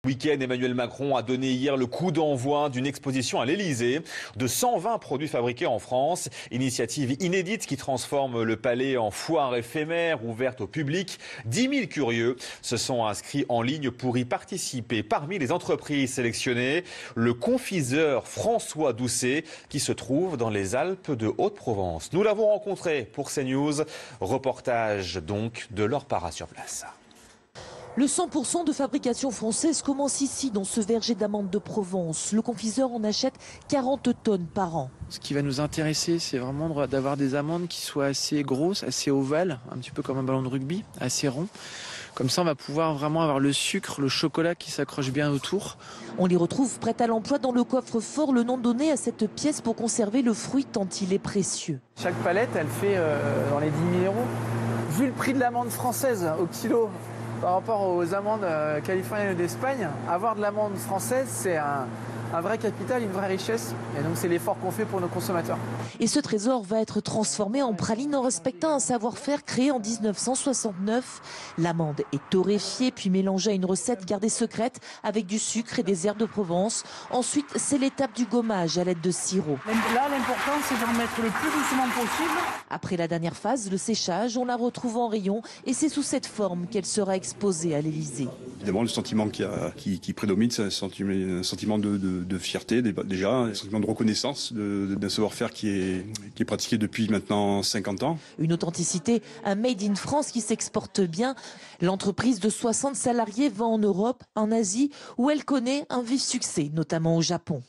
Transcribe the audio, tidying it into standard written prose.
Week-end, Emmanuel Macron a donné hier le coup d'envoi d'une exposition à l'Elysée de 120 produits fabriqués en France. Initiative inédite qui transforme le palais en foire éphémère ouverte au public. 10 000 curieux se sont inscrits en ligne pour y participer. Parmi les entreprises sélectionnées, le confiseur François Doucet qui se trouve dans les Alpes de Haute-Provence. Nous l'avons rencontré pour CNews. Reportage donc de Laure Parra sur place. Le 100% de fabrication française commence ici, dans ce verger d'amandes de Provence. Le confiseur en achète 40 tonnes par an. Ce qui va nous intéresser, c'est vraiment d'avoir des amandes qui soient assez grosses, assez ovales, un petit peu comme un ballon de rugby, assez rond. Comme ça, on va pouvoir vraiment avoir le sucre, le chocolat qui s'accroche bien autour. On les retrouve prêts à l'emploi dans le coffre-fort, le nom donné à cette pièce pour conserver le fruit tant il est précieux. Chaque palette, elle fait dans les 10 000 euros. Vu le prix de l'amande française au kilo, par rapport aux amandes californiennes ou d'Espagne, avoir de l'amande française, c'est un vrai capital, une vraie richesse. Et donc c'est l'effort qu'on fait pour nos consommateurs. Et ce trésor va être transformé en praline en respectant un savoir-faire créé en 1969. L'amande est torréfiée puis mélangée à une recette gardée secrète avec du sucre et des herbes de Provence. Ensuite, c'est l'étape du gommage à l'aide de sirop. Là, l'important, c'est d'en mettre le plus doucement possible. Après la dernière phase, le séchage, on la retrouve en rayon et c'est sous cette forme qu'elle sera exposée à l'Elysée. Évidemment, le sentiment qui prédomine, c'est un sentiment de fierté, déjà, un sentiment de reconnaissance d'un savoir-faire qui est pratiqué depuis maintenant 50 ans. Une authenticité, un made in France qui s'exporte bien. L'entreprise de 60 salariés vend en Europe, en Asie, où elle connaît un vif succès, notamment au Japon.